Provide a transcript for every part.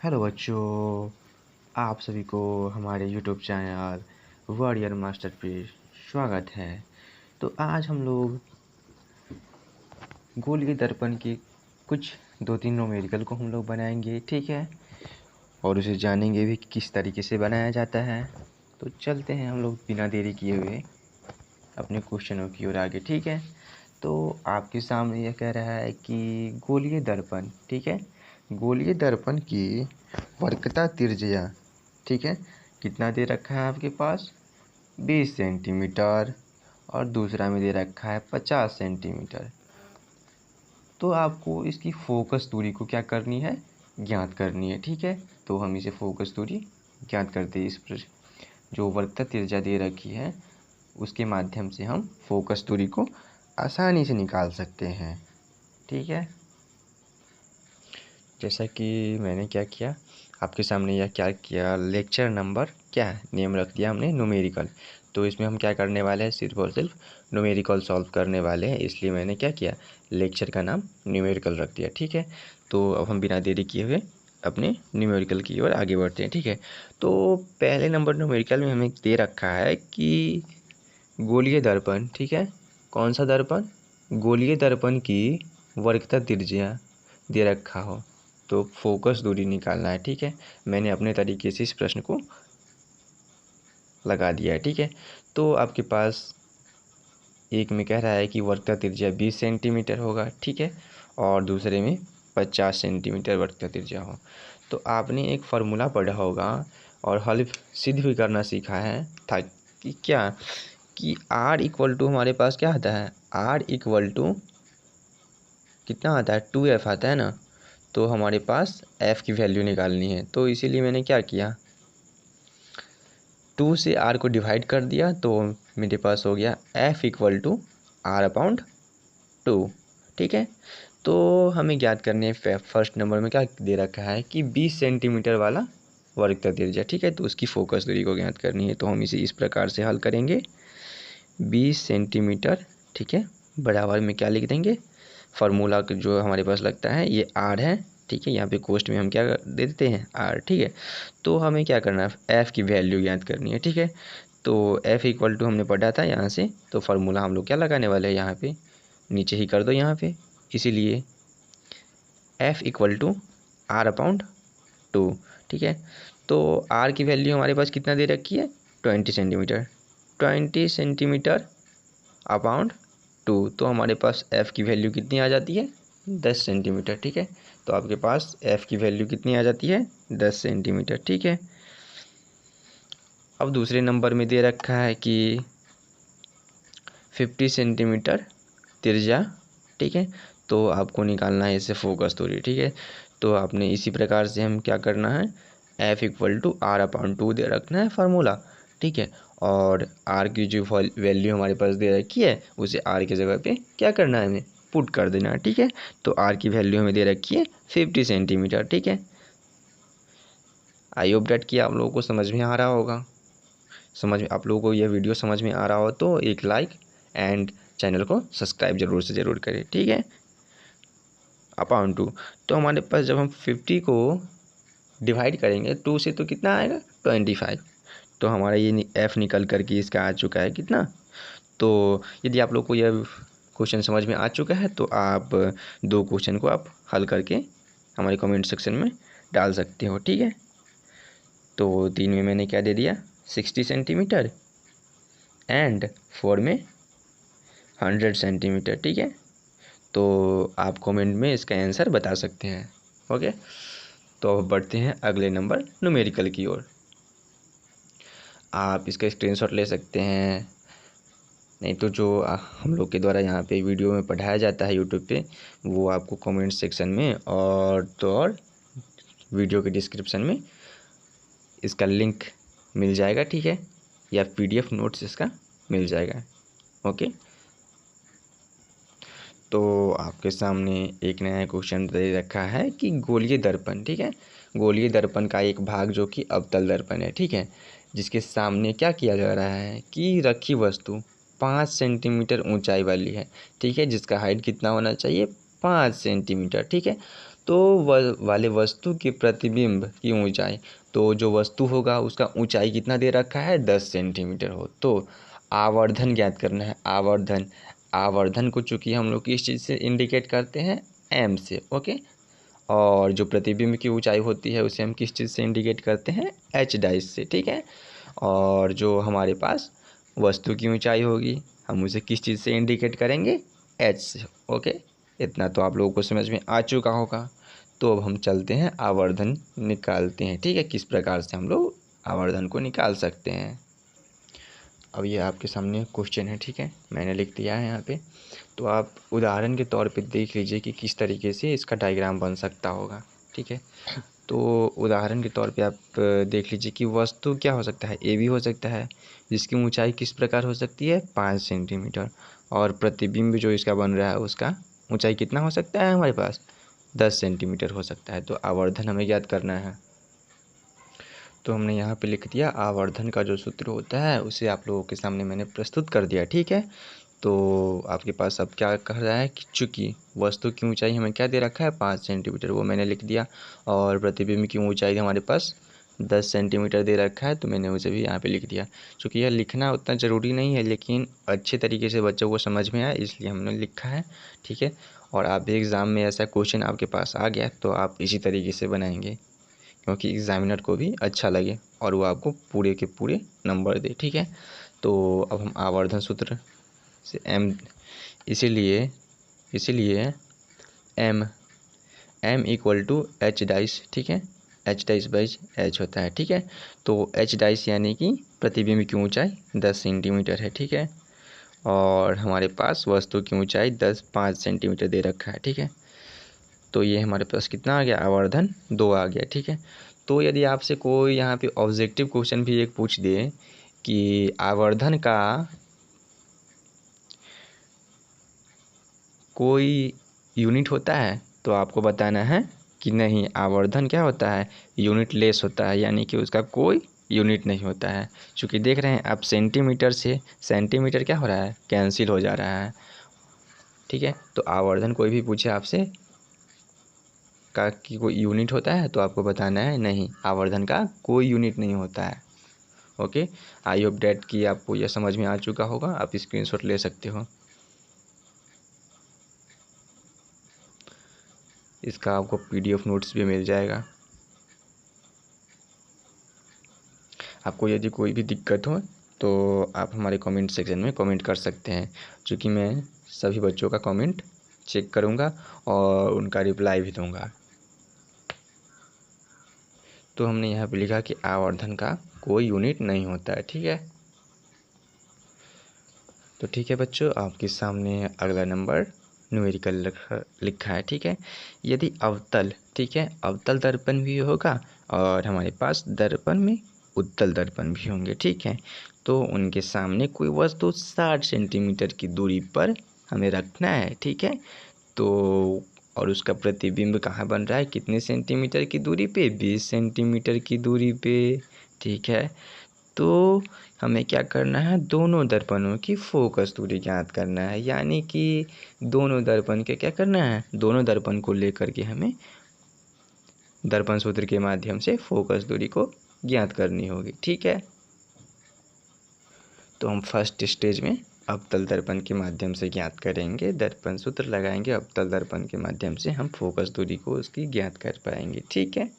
Hello बच्चों, आप सभी को हमारे यूट्यूब चैनल वॉरियर मास्टर पे स्वागत है। तो आज हम लोग गोलीय दर्पण के कुछ 2-3 न्यूमेरिकल को हम लोग बनाएंगे, ठीक है, और उसे जानेंगे भी कि किस तरीके से बनाया जाता है। तो चलते हैं हम लोग बिना देरी किए हुए अपने क्वेश्चनों की ओर आगे, ठीक है। तो आपके सामने यह कह रहा है कि गोलीय दर्पण, ठीक है, गोलीय दर्पण की वक्रता त्रिज्या, ठीक है, कितना दे रखा है आपके पास 20 सेंटीमीटर और दूसरा में दे रखा है 50 सेंटीमीटर। तो आपको इसकी फोकस दूरी को क्या करनी है, ज्ञात करनी है, ठीक है। तो हम इसे फोकस दूरी ज्ञात करते हैं। इस पर जो वक्रता त्रिज्या दे रखी है उसके माध्यम से हम फोकस दूरी को आसानी से निकाल सकते हैं, ठीक है। जैसा कि मैंने क्या किया आपके सामने, यह क्या किया, लेक्चर नंबर क्या है, नेम रख दिया हमने न्यूमेरिकल। तो इसमें हम क्या करने वाले हैं, सिर्फ और सिर्फ न्यूमेरिकल सॉल्व करने वाले हैं, इसलिए मैंने क्या किया, लेक्चर का नाम न्यूमेरिकल रख दिया, ठीक है। तो अब हम बिना देरी किए हुए अपने न्यूमेरिकल की ओर आगे बढ़ते हैं, ठीक है। तो पहले नंबर न्यूमेरिकल में हमें दे रखा है कि गोलीय दर्पण, ठीक है, कौन सा दर्पण, गोलीय दर्पण की वक्रता त्रिज्या दे रखा हो तो फोकस दूरी निकालना है, ठीक है। मैंने अपने तरीके से इस प्रश्न को लगा दिया है, ठीक है। तो आपके पास एक में कह रहा है कि वक्रता त्रिज्या 20 सेंटीमीटर होगा, ठीक है, और दूसरे में 50 सेंटीमीटर वक्रता त्रिज्या हो। तो आपने एक फार्मूला पढ़ा होगा और हल सिद्ध भी करना सीखा है था कि क्या, कि R इक्वल टू हमारे पास क्या आता है, R इक्वल टू कितना आता है, 2F आता है ना। तो हमारे पास F की वैल्यू निकालनी है, तो इसीलिए मैंने क्या किया, 2 से R को डिवाइड कर दिया, तो मेरे पास हो गया F इक्वल टू R/2, ठीक है। तो हमें ज्ञात करने है फर्स्ट नंबर में क्या दे रखा है कि 20 सेंटीमीटर वाला वक्रता त्रिज्या, ठीक है, तो उसकी फोकस दूरी को ज्ञात करनी है। तो हम इसे इस प्रकार से हल करेंगे, 20 सेंटीमीटर, ठीक है, बराबर में क्या लिख देंगे, फार्मूला जो हमारे पास लगता है ये R है, ठीक है, यहाँ पे कोष्ट में हम क्या दे देते हैं R, ठीक है। तो हमें क्या करना है, F की वैल्यू ज्ञात करनी है, ठीक है। तो F इक्वल टू हमने पढ़ा था यहाँ से, तो फार्मूला हम लोग क्या लगाने वाले हैं, यहाँ पे नीचे ही कर दो यहाँ पे, इसीलिए F इक्वल टू R/2, ठीक है। तो R की वैल्यू हमारे पास कितना दे रखी है, 20 सेंटीमीटर, 20 सेंटीमीटर अपॉन 2, तो हमारे पास F की वैल्यू कितनी आ जाती है, 10 सेंटीमीटर, ठीक है। तो आपके पास F की वैल्यू कितनी आ जाती है, 10 सेंटीमीटर, ठीक है। अब दूसरे नंबर में दे रखा है कि 50 सेंटीमीटर त्रिज्या, ठीक है। तो आपको निकालना है इससे फोकस दूरी, ठीक है। तो आपने इसी प्रकार से हम क्या करना है, F इक्वल टू R/2 दे रखना है फार्मूला, ठीक है। और R की जो वैल्यू हमारे पास दे रखी है उसे R की जगह पे क्या करना है, हमें पुट कर देना है, ठीक है। तो R की वैल्यू हमें दे रखी है 50 सेंटीमीटर, ठीक है। आई होप डैट कि आप लोगों को समझ में आ रहा होगा, समझ में आप लोगों को यह वीडियो समझ में आ रहा हो तो एक लाइक एंड चैनल को सब्सक्राइब ज़रूर से ज़रूर करें, ठीक है। अपॉन 2, तो हमारे पास जब हम 50 को डिवाइड करेंगे 2 से तो कितना आएगा, 25। तो हमारा ये F निकल करके इसका आ चुका है कितना। तो यदि आप लोग को यह क्वेश्चन समझ में आ चुका है तो आप दो क्वेश्चन को आप हल करके हमारे कमेंट सेक्शन में डाल सकते हो, ठीक है। तो 3 में मैंने क्या दे दिया, 60 सेंटीमीटर एंड 4 में 100 सेंटीमीटर, ठीक है। तो आप कमेंट में इसका आंसर बता सकते हैं, ओके। तो अब बढ़ते हैं अगले नंबर न्यूमेरिकल की ओर। आप इसका स्क्रीनशॉट ले सकते हैं, नहीं तो जो हम लोग के द्वारा यहाँ पे वीडियो में पढ़ाया जाता है यूट्यूब पे, वो आपको कमेंट सेक्शन में और वीडियो के डिस्क्रिप्शन में इसका लिंक मिल जाएगा, ठीक है, या PDF नोट्स इसका मिल जाएगा, ओके। तो आपके सामने एक नया क्वेश्चन दे रखा है कि गोलीय दर्पण, ठीक है, गोलीय दर्पण का एक भाग जो कि अवतल दर्पण है, ठीक है, जिसके सामने क्या किया जा रहा है कि रखी वस्तु 5 सेंटीमीटर ऊंचाई वाली है, ठीक है, जिसका हाइट कितना होना चाहिए, 5 सेंटीमीटर, ठीक है। तो वाले वस्तु के प्रतिबिंब की ऊंचाई, तो जो वस्तु होगा उसका ऊंचाई कितना दे रखा है 10 सेंटीमीटर हो। तो आवर्धन ज्ञात करना है। आवर्धन को चूँकि हम लोग किस चीज़ से इंडिकेट करते हैं, एम से, ओके। और जो प्रतिबिंब की ऊंचाई होती है उसे हम किस चीज़ से इंडिकेट करते हैं, एच डाइस से, ठीक है। और जो हमारे पास वस्तु की ऊंचाई होगी हम उसे किस चीज़ से इंडिकेट करेंगे, एच से, ओके। इतना तो आप लोगों को समझ में आ चुका होगा। तो अब हम चलते हैं आवर्धन निकालते हैं, ठीक है, किस प्रकार से हम लोग आवर्धन को निकाल सकते हैं। अब ये आपके सामने क्वेश्चन है, ठीक है, मैंने लिख दिया है यहाँ पे। तो आप उदाहरण के तौर पे देख लीजिए कि किस तरीके से इसका डायग्राम बन सकता होगा, ठीक है। तो उदाहरण के तौर पे आप देख लीजिए कि वस्तु क्या हो सकता है, ए भी हो सकता है, जिसकी ऊंचाई किस प्रकार हो सकती है 5 सेंटीमीटर, और प्रतिबिंब जो इसका बन रहा है उसका ऊंचाई कितना हो सकता है हमारे पास 10 सेंटीमीटर हो सकता है। तो आवर्धन हमें ज्ञात करना है। तो हमने यहाँ पे लिख दिया आवर्धन का जो सूत्र होता है उसे आप लोगों के सामने मैंने प्रस्तुत कर दिया, ठीक है। तो आपके पास अब क्या कह रहा है कि चूँकि वस्तु की ऊंचाई हमें क्या दे रखा है 5 सेंटीमीटर, वो मैंने लिख दिया, और प्रतिबिंब की ऊंचाई हमारे पास 10 सेंटीमीटर दे रखा है, तो मैंने उसे भी यहाँ पे लिख दिया। चूँकि यह लिखना उतना ज़रूरी नहीं है, लेकिन अच्छे तरीके से बच्चों को समझ में आए इसलिए हमने लिखा है, ठीक है। और आप भी एग्ज़ाम में ऐसा क्वेश्चन आपके पास आ गया तो आप इसी तरीके से बनाएंगे, क्योंकि एग्ज़ामिनर को भी अच्छा लगे और वो आपको पूरे के पूरे नंबर दे, ठीक है। तो अब हम आवर्धन सूत्र से एम, इसीलिए M equal to H dash, ठीक है, एच डाइस बाई एच होता है, ठीक है। तो एच डाइस यानी कि प्रतिबिंब की ऊंचाई 10 सेंटीमीटर है, ठीक है, और हमारे पास वस्तु की ऊंचाई 5 सेंटीमीटर दे रखा है, ठीक है। तो ये हमारे पास कितना आ गया, आवर्धन 2 आ गया, ठीक है। तो यदि आपसे कोई यहाँ पे ऑब्जेक्टिव क्वेश्चन भी एक पूछ दे कि आवर्धन का कोई यूनिट होता है, तो आपको बताना है कि नहीं, आवर्धन क्या होता है, यूनिट लेस होता है, यानी कि उसका कोई यूनिट नहीं होता है। चूँकि देख रहे हैं आप सेंटीमीटर से सेंटीमीटर क्या हो रहा है, कैंसिल हो जा रहा है, ठीक है। तो आवर्धन कोई भी पूछे आपसे का कि कोई यूनिट होता है, तो आपको बताना है नहीं, आवर्धन का कोई यूनिट नहीं होता है, ओके। आई होप डैट कि आपको यह समझ में आ चुका होगा, आप स्क्रीनशॉट ले सकते हो। इसका आपको पीडीएफ नोट्स भी मिल जाएगा। आपको यदि कोई भी दिक्कत हो तो आप हमारे कमेंट सेक्शन में कमेंट कर सकते हैं, क्योंकि मैं सभी बच्चों का कमेंट चेक करूंगा और उनका रिप्लाई भी दूंगा। तो हमने यहाँ पे लिखा कि आवर्धन का कोई यूनिट नहीं होता है, ठीक है। तो ठीक है बच्चों, आपके सामने अगला नंबर न्यूमेरिकल लिखा है, ठीक है। यदि अवतल, ठीक है, अवतल दर्पण भी होगा और हमारे पास दर्पण में उत्तल दर्पण भी होंगे, ठीक है। तो उनके सामने कोई वस्तु 60 सेंटीमीटर की दूरी पर हमें रखना है, ठीक है। तो और उसका प्रतिबिंब कहाँ बन रहा है, कितने सेंटीमीटर की दूरी पे, 20 सेंटीमीटर की दूरी पे, ठीक है। तो हमें क्या करना है, दोनों दर्पणों की फोकस दूरी ज्ञात करना है, यानी कि दोनों दर्पण के क्या करना है, दोनों दर्पण को लेकर के हमें दर्पण सूत्र के माध्यम से फोकस दूरी को ज्ञात करनी होगी, ठीक है। तो हम फर्स्ट स्टेज में अवतल दर्पण के माध्यम से ज्ञात करेंगे, दर्पण सूत्र लगाएंगे, अवतल दर्पण के माध्यम से हम फोकस दूरी को उसकी ज्ञात कर पाएंगे, ठीक है।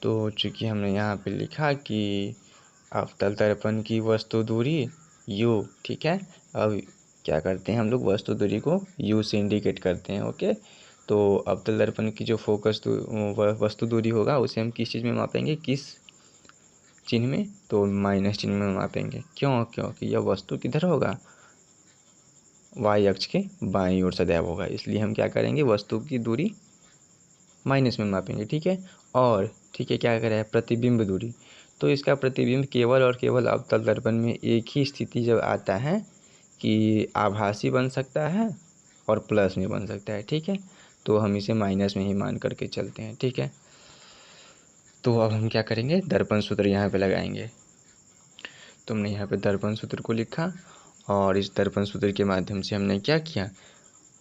तो चूँकि हमने यहाँ पे लिखा कि अवतल दर्पण की वस्तु दूरी u, ठीक है। अब क्या करते हैं हम लोग, वस्तु दूरी को u से इंडिकेट करते हैं, ओके। तो अवतल दर्पण की जो फोकस वस्तु दूरी होगा उसे हम किस चीज़ में मापेंगे, किस चिन्ह में, तो माइनस चिन्ह में मापेंगे। क्यों, क्योंकि यह वस्तु किधर होगा, y अक्ष के बाईं ओर सदैव होगा, इसलिए हम क्या करेंगे, वस्तु की दूरी माइनस में मापेंगे, ठीक है। और ठीक है, क्या करें, प्रतिबिंब दूरी, तो इसका प्रतिबिंब केवल और केवल अवतल दर्पण में एक ही स्थिति जब आता है कि आभासी बन सकता है और प्लस में बन सकता है, ठीक है। तो हम इसे माइनस में ही मान करके चलते हैं, ठीक है। तो अब हम क्या करेंगे, दर्पण सूत्र यहाँ पे लगाएंगे। तो हमने यहाँ पे दर्पण सूत्र को लिखा और इस दर्पण सूत्र के माध्यम से हमने क्या किया,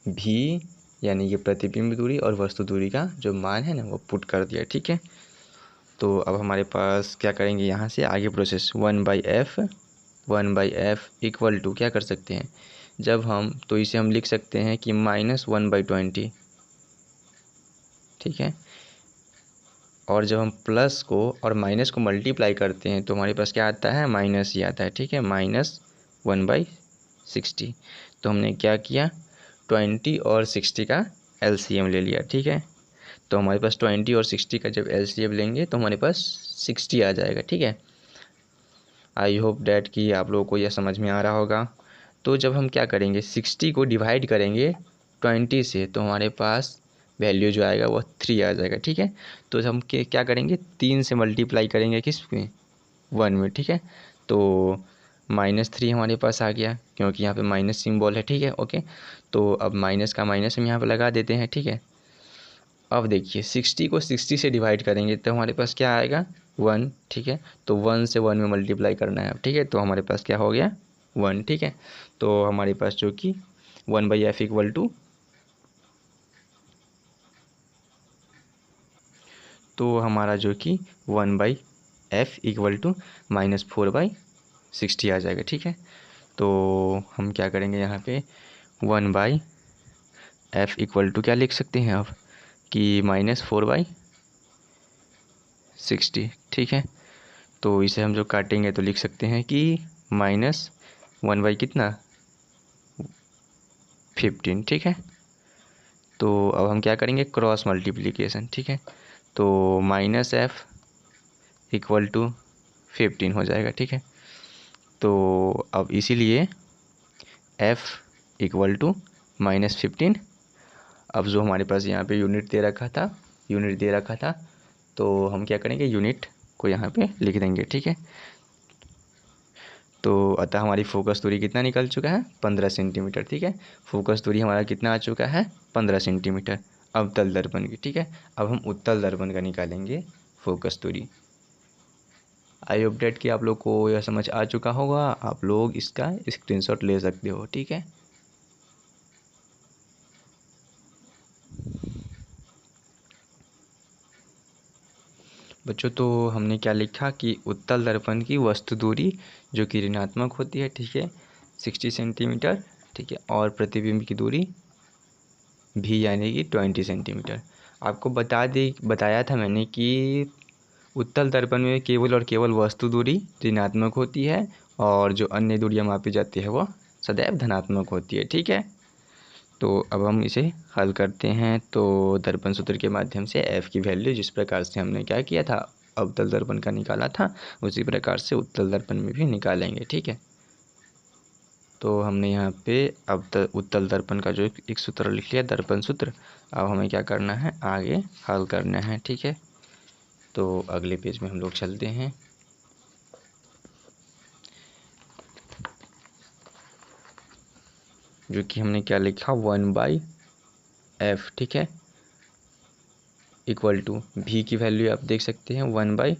भी यानी कि प्रतिबिंब दूरी और वस्तु दूरी का जो मान है ना वो पुट कर दिया। ठीक है, तो अब हमारे पास क्या करेंगे, यहाँ से आगे प्रोसेस 1/f इक्वल टू क्या कर सकते हैं, जब हम तो इसे हम लिख सकते हैं कि -1/20। ठीक है, और जब हम प्लस को और माइनस को मल्टीप्लाई करते हैं तो हमारे पास क्या आता है, माइनस ही आता है। ठीक है, -1/60। तो हमने क्या किया, 20 और 60 का LCM ले लिया। ठीक है, तो हमारे पास 20 और 60 का जब LCM लेंगे तो हमारे पास 60 आ जाएगा। ठीक है, आई होप डैट कि आप लोगों को यह समझ में आ रहा होगा। तो जब हम क्या करेंगे, 60 को डिवाइड करेंगे 20 से तो हमारे पास वैल्यू जो आएगा वो 3 आ जाएगा। ठीक है, तो हम क्या करेंगे, 3 से मल्टीप्लाई करेंगे किस में, 1 में। ठीक है, तो -3 हमारे पास आ गया क्योंकि यहाँ पे माइनस सिंबल है। ठीक है, ओके, तो अब माइनस का माइनस हम यहाँ पे लगा देते हैं। ठीक है, अब देखिए 60 को 60 से डिवाइड करेंगे तो हमारे पास क्या आएगा, 1। ठीक है, तो 1 से 1 में मल्टीप्लाई करना है अब। ठीक है, तो हमारे पास क्या हो गया, 1। ठीक है, तो हमारे पास जो कि 1/f इक्वल टू, तो हमारा जो कि 1/f इक्वल टू -4/60 आ जाएगा। ठीक है, तो हम क्या करेंगे यहाँ पे 1/f इक्वल टू क्या लिख सकते हैं अब कि -4/60। ठीक है, तो इसे हम जो काटेंगे तो लिख सकते हैं कि -1 कितना, 15। ठीक है, तो अब हम क्या करेंगे, क्रॉस मल्टीप्लिकेशन। ठीक है, तो -f इक्वल टू 15 हो जाएगा। ठीक है, तो अब इसीलिए f इक्वल टू -15। अब जो हमारे पास यहाँ पे यूनिट दे रखा था, तो हम क्या करेंगे, यूनिट को यहाँ पे लिख देंगे। ठीक है, तो अतः हमारी फोकस दूरी कितना निकल चुका है, 15 सेंटीमीटर। ठीक है, फोकस दूरी हमारा कितना आ चुका है, 15 सेंटीमीटर अवतल दर्पण की। ठीक है, अब हम उत्तल दर्पण का निकालेंगे फोकस दूरी। आई होप डेट कि आप लोग को यह समझ आ चुका होगा, आप लोग इसका स्क्रीनशॉट ले सकते हो। ठीक है, बच्चों, तो हमने क्या लिखा कि उत्तल दर्पण की वस्तु दूरी जो कि ऋणात्मक होती है। ठीक है, 60 सेंटीमीटर। ठीक है, और प्रतिबिंब की दूरी भी यानी कि 20 सेंटीमीटर। आपको बताया था मैंने कि उत्तल दर्पण में केवल और केवल वस्तु दूरी ऋणात्मक होती है और जो अन्य दूरियां मापी जाती है वो सदैव धनात्मक होती है। ठीक है, तो अब हम इसे हल करते हैं। तो दर्पण सूत्र के माध्यम से f की वैल्यू जिस प्रकार से हमने क्या किया था, अवतल दर्पण का निकाला था, उसी प्रकार से उत्तल दर्पण में भी निकालेंगे। ठीक है, तो हमने यहाँ पे अब उत्तल दर्पण का जो एक सूत्र लिख लिया, दर्पण सूत्र। अब हमें क्या करना है, आगे हल करना है। ठीक है, तो अगले पेज में हम लोग चलते हैं। जो कि हमने क्या लिखा, 1/f। ठीक है, इक्वल टू भी की वैल्यू आप देख सकते हैं, 1/,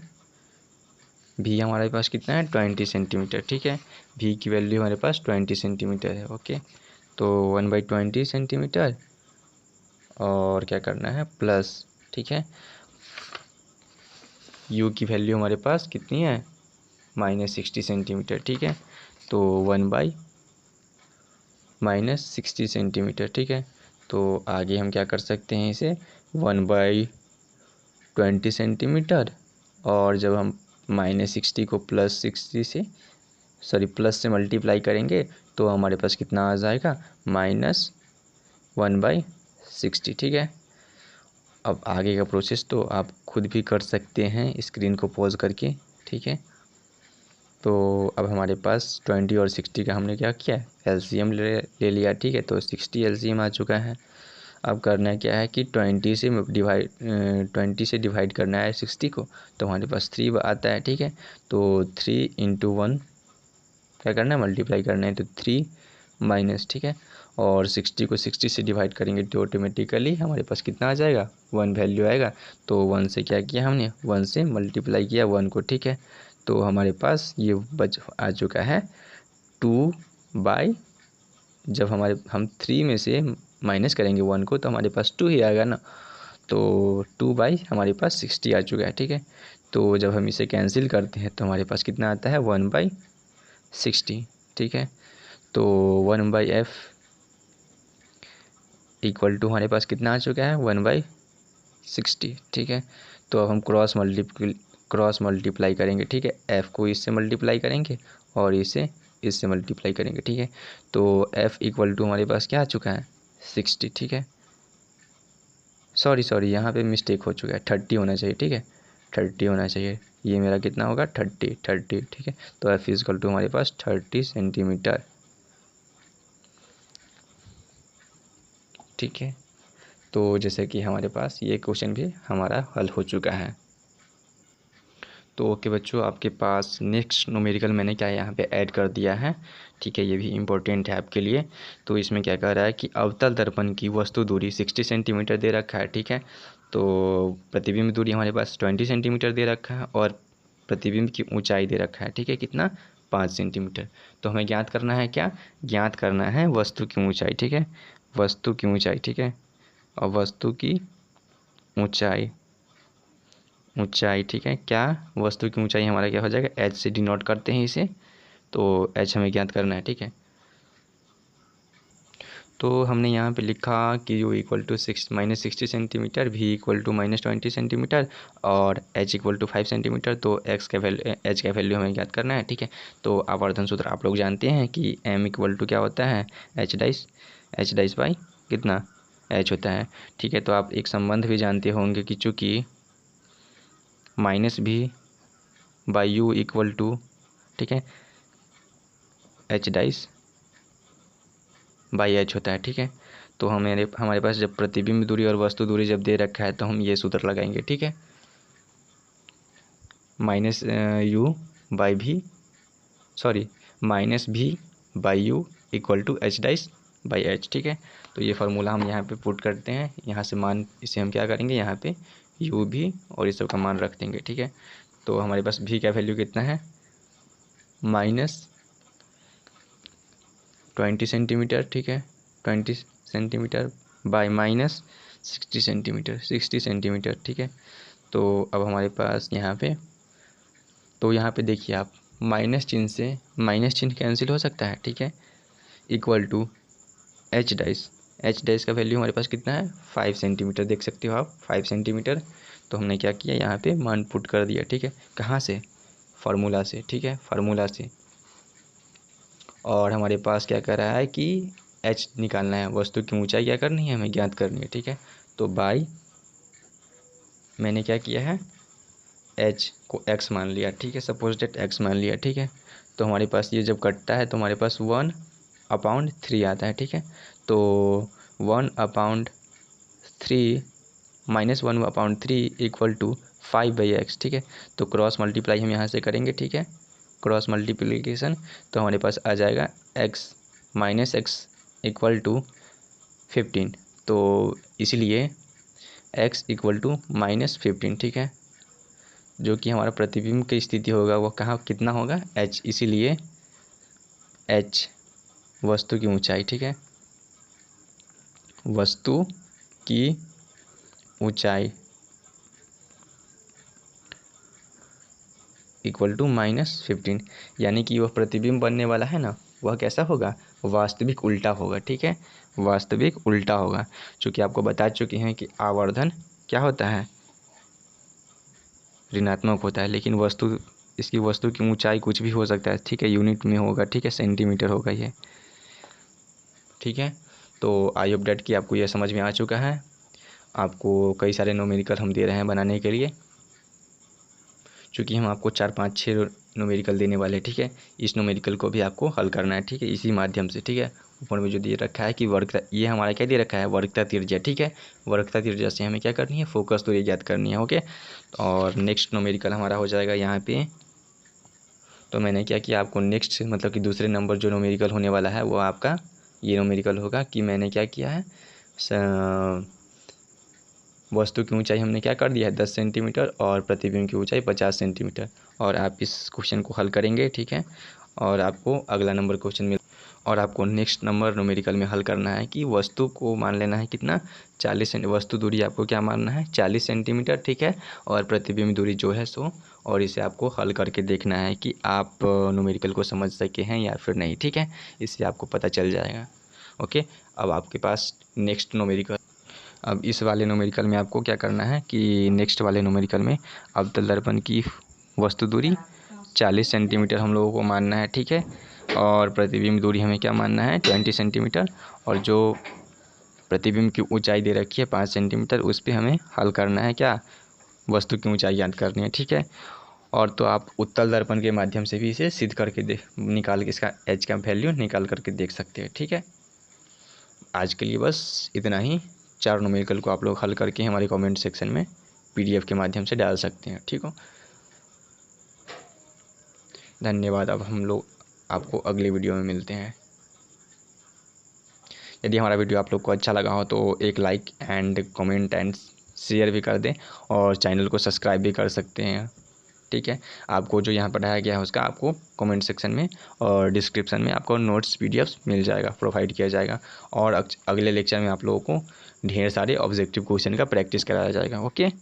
भी हमारे पास कितना है, 20 सेंटीमीटर। ठीक है, भी की वैल्यू हमारे पास 20 सेंटीमीटर है। ओके, तो 1/20 सेंटीमीटर और क्या करना है, प्लस। ठीक है, यू की वैल्यू हमारे पास कितनी है, -60 सेंटीमीटर। ठीक है, तो 1/-60 सेंटीमीटर। ठीक है, तो आगे हम क्या कर सकते हैं, इसे 1/20 सेंटीमीटर, और जब हम -60 को प्लस से मल्टीप्लाई करेंगे तो हमारे पास कितना आ जाएगा, -1/60। ठीक है, अब आगे का प्रोसेस तो आप खुद भी कर सकते हैं स्क्रीन को पॉज करके। ठीक है, तो अब हमारे पास 20 और 60 का हमने क्या किया, LCM ले लिया। ठीक है, तो 60 LCM आ चुका है। अब करना क्या है कि 20 से डिवाइड करना है 60 को, तो हमारे पास 3 आता है। ठीक है, तो 3 × 1 क्या करना है, मल्टीप्लाई करना है, तो 3 माइनस। ठीक है, और 60 को 60 से डिवाइड करेंगे तो ऑटोमेटिकली हमारे पास कितना आ जाएगा, 1 वैल्यू आएगा। तो 1 से क्या किया हमने, 1 से मल्टीप्लाई किया 1 को। ठीक है, तो हमारे पास ये बच आ चुका है 2/, जब हम 3 में से माइनस करेंगे 1 को तो हमारे पास 2 ही आएगा ना। तो 2 बाई हमारे पास 60 आ चुका है, ठीक है। तो जब हम इसे कैंसिल करते हैं तो हमारे पास कितना आता है 1/60, ठीक है। तो 1/f इक्वल टू हमारे पास कितना आ चुका है 1/60, ठीक है। तो अब हम क्रॉस मल्टीप्लाई करेंगे, ठीक है। f को इससे मल्टीप्लाई करेंगे और इसे इससे मल्टीप्लाई करेंगे, ठीक है। तो f इक्वल टू हमारे पास क्या आ चुका है 60, ठीक है। सॉरी यहाँ पे मिस्टेक हो चुका है, 30 होना चाहिए, ठीक है। 30 होना चाहिए, ये मेरा कितना होगा 30, ठीक है। तो f इक्वल टू हमारे पास 30 सेंटीमीटर, ठीक है। तो जैसे कि हमारे पास ये क्वेश्चन भी हमारा हल हो चुका है। तो ओके बच्चों, आपके पास नेक्स्ट न्यूमेरिकल मैंने क्या यहाँ पे ऐड कर दिया है, ठीक है। ये भी इम्पोर्टेंट है आपके लिए। तो इसमें क्या कह रहा है कि अवतल दर्पण की वस्तु दूरी 60 सेंटीमीटर दे रखा है, ठीक है। तो प्रतिबिंब दूरी हमारे पास 20 सेंटीमीटर दे रखा है और प्रतिबिंब की ऊंचाई दे रखा है, ठीक है, कितना 5 सेंटीमीटर। तो हमें ज्ञात करना है क्या, ज्ञात करना है वस्तु की ऊँचाई, ठीक है। वस्तु की ऊँचाई, ठीक है। और वस्तु की ऊँचाई, ठीक है। क्या वस्तु की ऊंचाई हमारा क्या हो जाएगा, h से डिनोट करते हैं इसे, तो h हमें ज्ञात करना है, ठीक है। तो हमने यहाँ पे लिखा कि u equal to -60 centimetre, v equal to -20 centimetre और h इक्वल टू 5 सेंटीमीटर। तो h का वैल्यू हमें ज्ञात करना है, ठीक है। तो आवर्धन सूत्र आप लोग जानते हैं कि m इक्वल टू क्या होता है h डाइस बाई कितना h होता है, ठीक है। तो आप एक संबंध भी जानते होंगे कि चूँकि -v/u इक्वल टू, ठीक है, h डाइस बाई h होता है, ठीक है। तो हमारे पास जब प्रतिबिंब दूरी और वस्तु दूरी जब दे रखा है तो हम ये सूत्र लगाएंगे, ठीक है। -v/u equal to h dash by h, ठीक है। तो ये फार्मूला हम यहाँ पे पुट करते हैं, यहाँ से मान इसे हम क्या करेंगे, यहाँ पे u भी और इस सब का मान रख देंगे, ठीक है। तो हमारे पास v का वैल्यू कितना है -20 सेंटीमीटर, ठीक है, 20 सेंटीमीटर बाय -60 सेंटीमीटर, ठीक है। तो अब हमारे पास यहाँ पे, तो यहाँ पे देखिए आप माइनस चिन्ह कैंसिल हो सकता है, ठीक है। इक्वल टू h डाइस का वैल्यू हमारे पास कितना है 5 सेंटीमीटर, देख सकते हो आप 5 सेंटीमीटर। तो हमने क्या किया, यहाँ पे मान पुट कर दिया, ठीक है। कहाँ से, फार्मूला से, ठीक है, फार्मूला से। और हमारे पास क्या कर रहा है कि h निकालना है, वस्तु की ऊंचाई क्या करनी है, हमें ज्ञात करनी है, ठीक है। तो बाई मैंने क्या किया है, h को x मान लिया, ठीक है, सपोज डेट x मान लिया, ठीक है। तो हमारे पास ये जब कटता है तो हमारे पास 1/3 आता है, ठीक है। तो 1/3 -1/3 इक्वल टू 5/x, ठीक है। तो क्रॉस मल्टीप्लाई हम यहाँ से करेंगे, ठीक है, क्रॉस मल्टीप्लिकेशन। तो हमारे पास आ जाएगा x इक्वल टू 15। तो इसलिए x इक्वल टू -15, ठीक है, जो कि हमारा प्रतिबिंब की स्थिति होगा वो कहाँ कितना होगा h, इसीलिए h वस्तु की ऊंचाई, ठीक है, वस्तु की ऊंचाई इक्वल टू -15, यानी कि वह प्रतिबिंब बनने वाला है ना, वह कैसा होगा, वास्तविक उल्टा होगा, ठीक है, वास्तविक उल्टा होगा। चूँकि आपको बता चुके हैं कि आवर्धन क्या होता है, ऋणात्मक होता है, लेकिन इसकी वस्तु की ऊंचाई कुछ भी हो सकता है, ठीक है, यूनिट में होगा, ठीक है, सेंटीमीटर होगा ये, ठीक है। तो आई होप डेट कि आपको यह समझ में आ चुका है। आपको कई सारे न्यूमेरिकल हम दे रहे हैं बनाने के लिए, चूँकि हम आपको 4 5 6 न्यूमेरिकल देने वाले हैं, ठीक है। इस न्यूमेरिकल को भी आपको हल करना है, ठीक है, इसी माध्यम से, ठीक है। ऊपर में जो दे रखा है कि ये हमारा क्या दे रखा है, वर्गता त्रिज्या, ठीक है। वर्गता त्रिज्या से हमें क्या करनी है, फोकस दूरी ज्ञात करनी है, ओके। और नेक्स्ट न्यूमेरिकल हमारा हो जाएगा यहाँ पे। तो मैंने क्या किया, आपको नेक्स्ट मतलब कि दूसरे नंबर जो न्यूमेरिकल होने वाला है वो आपका ये न्यूमेरिकल होगा कि मैंने क्या किया है, वस्तु की ऊंचाई हमने क्या कर दिया है 10 सेंटीमीटर और प्रतिबिंब की ऊंचाई 50 सेंटीमीटर। और आप इस क्वेश्चन को हल करेंगे, ठीक है, और आपको अगला नंबर क्वेश्चन मिल। और आपको नेक्स्ट नंबर न्यूमेरिकल में हल करना है कि वस्तु को मान लेना है कितना 40 वस्तु दूरी आपको क्या मानना है 40 सेंटीमीटर, ठीक है। और प्रतिबिंब दूरी जो है 100, और इसे आपको हल करके देखना है कि आप न्यूमेरिकल को समझ सके हैं या फिर नहीं, ठीक है। इससे आपको पता चल जाएगा। ओके, अब आपके पास नेक्स्ट न्यूमेरिकल, अब इस वाले न्यूमेरिकल में आपको क्या करना है कि नेक्स्ट वाले न्यूमेरिकल में अवतल दर्पण की वस्तु दूरी 40 सेंटीमीटर हम लोगों को मानना है, ठीक है। और प्रतिबिंब दूरी हमें क्या मानना है 20 सेंटीमीटर, और जो प्रतिबिंब की ऊंचाई दे रखी है 5 सेंटीमीटर, उस पर हमें हल करना है क्या, वस्तु की ऊंचाई ज्ञात करनी है, ठीक है। और तो आप उत्तल दर्पण के माध्यम से भी इसे सिद्ध करके निकाल के इसका एच का वैल्यू निकाल करके देख सकते हैं, ठीक है। आज के लिए बस इतना ही। 4 न्यूमेरिकल को आप लोग हल करके हमारे कमेंट सेक्शन में PDF के माध्यम से डाल सकते हैं, ठीक हो। धन्यवाद। अब हम लोग आपको अगले वीडियो में मिलते हैं। यदि हमारा वीडियो आप लोग को अच्छा लगा हो तो एक like and comment and share भी कर दें, और चैनल को सब्सक्राइब भी कर सकते हैं, ठीक है। आपको जो यहाँ पढ़ाया गया है उसका आपको कमेंट सेक्शन में और डिस्क्रिप्शन में आपको नोट्स PDFs मिल जाएगा, प्रोवाइड किया जाएगा। और अगले लेक्चर में आप लोगों को ढेर सारे ऑब्जेक्टिव क्वेश्चन का प्रैक्टिस कराया जाएगा। ओके।